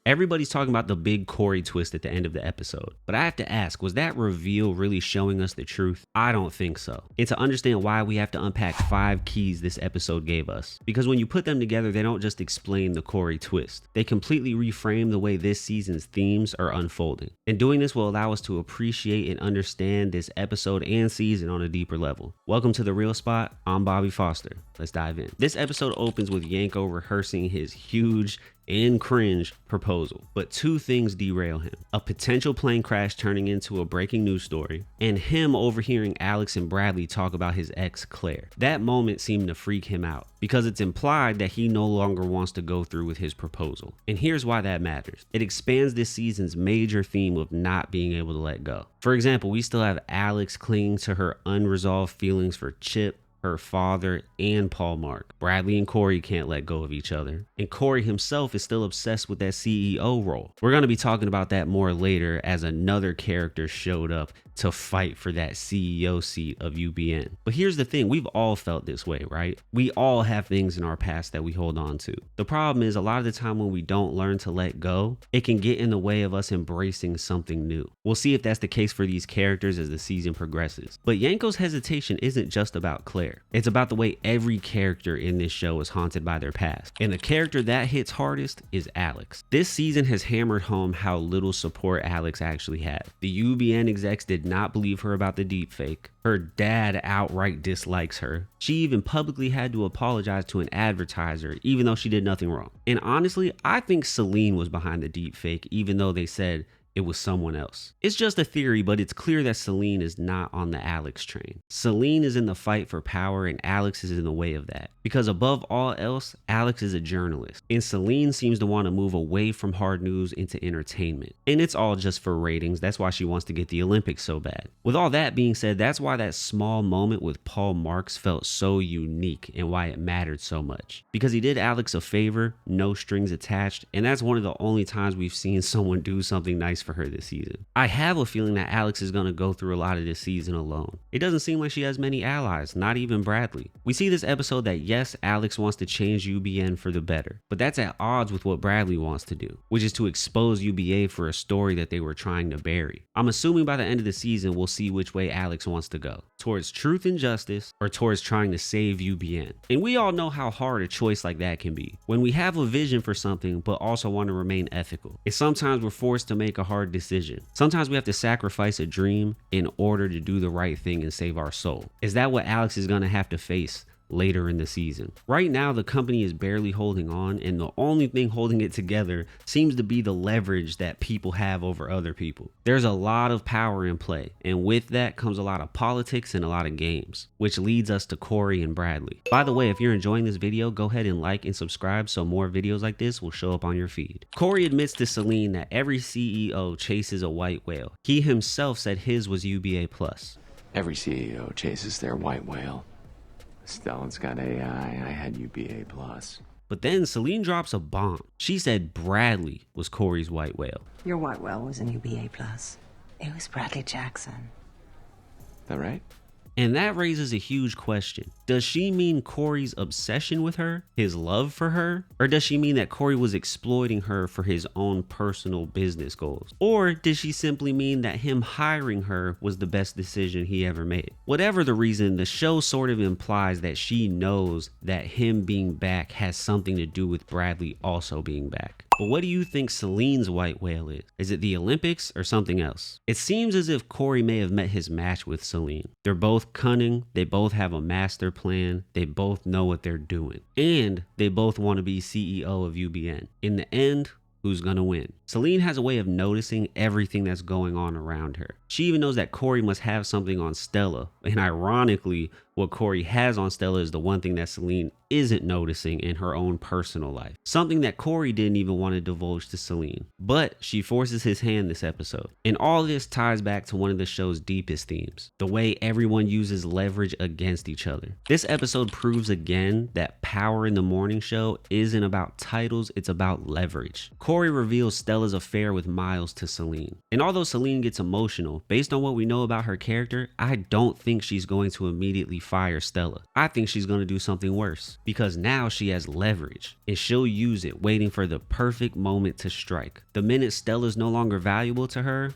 Everybody's talking about the big Corey twist at the end of the episode, but I have to ask, was that reveal really showing us the truth? I don't think so. And to understand why, we have to unpack 5 keys this episode gave us. Because when you put them together, they don't just explain the Corey twist. They completely reframe the way this season's themes are unfolding. And doing this will allow us to appreciate and understand this episode and season on a deeper level. Welcome to The Real Spot. I'm Bobby Foster. Let's dive in. This episode opens with Yanko rehearsing his huge and cringe proposal, but 2 things derail him: a potential plane crash turning into a breaking news story, and him overhearing Alex and Bradley talk about his ex Claire. That moment seemed to freak him out because it's implied that he no longer wants to go through with his proposal. And here's why that matters. It expands this season's major theme of not being able to let go. For example, we still have Alex clinging to her unresolved feelings for Chip, her father, and Paul Mark. Bradley and Corey can't let go of each other, and Corey himself is still obsessed with that CEO role. We're going to be talking about that more later as another character showed up to fight for that CEO seat of UBN. But here's the thing, we've all felt this way, right? We all have things in our past that we hold on to. The problem is, a lot of the time when we don't learn to let go, it can get in the way of us embracing something new. We'll see if that's the case for these characters as the season progresses. But Yanko's hesitation isn't just about Claire. It's about the way every character in this show is haunted by their past. And the character that hits hardest is Alex. This season has hammered home how little support Alex actually had. The UBN execs did not believe her about the deepfake. Her dad outright dislikes her. She even publicly had to apologize to an advertiser, even though she did nothing wrong. And honestly, I think Celine was behind the deepfake, even though they said it was someone else. It's just a theory, but it's clear that Celine is not on the Alex train. Celine is in the fight for power, and Alex is in the way of that. Because above all else, Alex is a journalist, and Celine seems to want to move away from hard news into entertainment. And it's all just for ratings. That's why she wants to get the Olympics so bad. With all that being said, that's why that small moment with Paul Marks felt so unique and why it mattered so much. Because he did Alex a favor, no strings attached, and that's one of the only times we've seen someone do something nice for her this season. I have a feeling that Alex is going to go through a lot of this season alone. It doesn't seem like she has many allies, not even Bradley. We see this episode that yes, Alex wants to change UBN for the better, but that's at odds with what Bradley wants to do, which is to expose UBA for a story that they were trying to bury. I'm assuming by the end of the season, we'll see which way Alex wants to go, towards truth and justice or towards trying to save UBN. And we all know how hard a choice like that can be when we have a vision for something but also want to remain ethical. And sometimes we're forced to make a hard decision. Sometimes we have to sacrifice a dream in order to do the right thing and save our soul. Is that what Alex is going to have to face later in the season? Right now, the company is barely holding on, and the only thing holding it together seems to be the leverage that people have over other people. There's a lot of power in play, and with that comes a lot of politics and a lot of games, which leads us to Corey and Bradley. By the way, if you're enjoying this video, go ahead and like and subscribe so more videos like this will show up on your feed. Corey admits to Celine that every CEO chases a white whale. He himself said his was UBA+. Every CEO chases their white whale. Stellan's got AI, I had UBA+. But then Celine drops a bomb. She said Bradley was Corey's white whale. Your white whale was an UBA+. It was Bradley Jackson. That right? And that raises a huge question. Does she mean Corey's obsession with her, his love for her? Or does she mean that Corey was exploiting her for his own personal business goals? Or did she simply mean that him hiring her was the best decision he ever made? Whatever the reason, the show sort of implies that she knows that him being back has something to do with Bradley also being back. But what do you think Celine's white whale is? Is it the Olympics or something else? It seems as if Corey may have met his match with Celine. They're both cunning, they both have a master plan, they both know what they're doing, and they both want to be CEO of UBN. In the end, who's gonna win? Celine has a way of noticing everything that's going on around her. She even knows that Corey must have something on Stella, and ironically, what Corey has on Stella is the one thing that Celine isn't noticing in her own personal life. Something that Corey didn't even want to divulge to Celine. But she forces his hand this episode. And all this ties back to one of the show's deepest themes, the way everyone uses leverage against each other. This episode proves again that power in the morning show isn't about titles, it's about leverage. Corey reveals Stella's affair with Miles to Celine. And although Celine gets emotional, though, based on what we know about her character, I don't think she's going to immediately fire Stella. I think she's going to do something worse, because now she has leverage and she'll use it, waiting for the perfect moment to strike. The minute Stella's no longer valuable to her,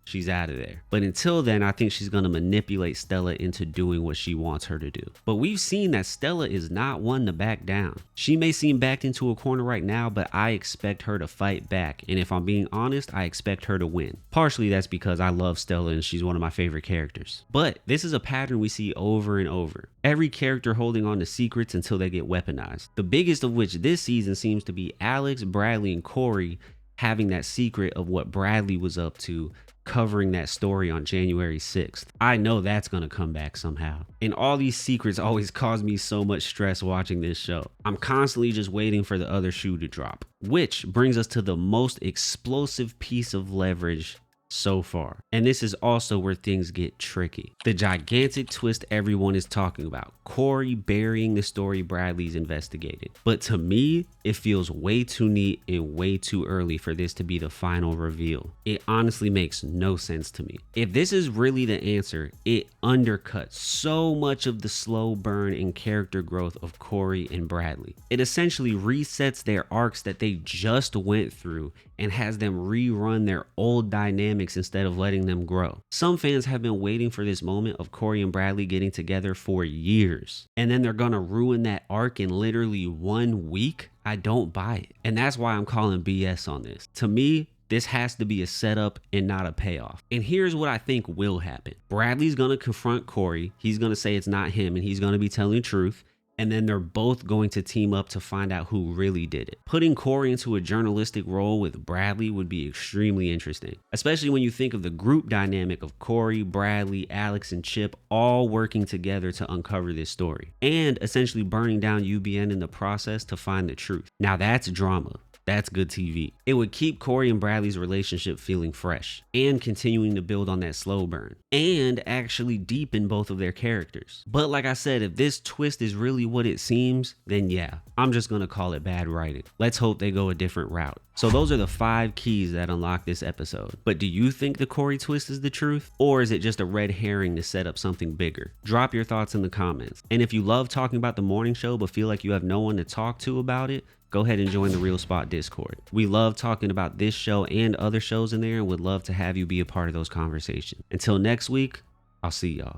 she's out of there. But until then, I think she's going to manipulate Stella into doing what she wants her to do. But we've seen that Stella is not one to back down. She may seem backed into a corner right now, but I expect her to fight back. And if I'm being honest, I expect her to win. Partially that's because I love Stella and she's one of my favorite characters. But this is a pattern we see over and over. Every character holding on to secrets until they get weaponized. The biggest of which this season seems to be Alex, Bradley, and Corey having that secret of what Bradley was up to, covering that story on January 6th. I know that's gonna come back somehow. And all these secrets always cause me so much stress watching this show. I'm constantly just waiting for the other shoe to drop. Which brings us to the most explosive piece of leverage so far. And this is also where things get tricky. The gigantic twist everyone is talking about. Corey burying the story Bradley's investigated. But to me, it feels way too neat and way too early for this to be the final reveal. It honestly makes no sense to me. If this is really the answer, it undercuts so much of the slow burn and character growth of Corey and Bradley. It essentially resets their arcs that they just went through and has them rerun their old dynamics instead of letting them grow. Some fans have been waiting for this moment of Corey and Bradley getting together for years, and then they're gonna ruin that arc in literally 1 week. I don't buy it, and that's why I'm calling BS on this. To me, this has to be a setup and not a payoff. And here's what I think will happen. Bradley's gonna confront Corey. He's gonna say it's not him and he's gonna be telling the truth. And then they're both going to team up to find out who really did it. Putting Corey into a journalistic role with Bradley would be extremely interesting, especially when you think of the group dynamic of Corey, Bradley, Alex, and Chip all working together to uncover this story and essentially burning down UBN in the process to find the truth. Now that's drama. That's good TV. It would keep Corey and Bradley's relationship feeling fresh and continuing to build on that slow burn and actually deepen both of their characters. But like I said, if this twist is really what it seems, then yeah, I'm just gonna call it bad writing. Let's hope they go a different route. So those are the 5 keys that unlock this episode. But do you think the Corey twist is the truth? Or is it just a red herring to set up something bigger? Drop your thoughts in the comments. And if you love talking about the morning show but feel like you have no one to talk to about it, go ahead and join the Real Spot Discord. We love talking about this show and other shows in there and would love to have you be a part of those conversations. Until next week, I'll see y'all.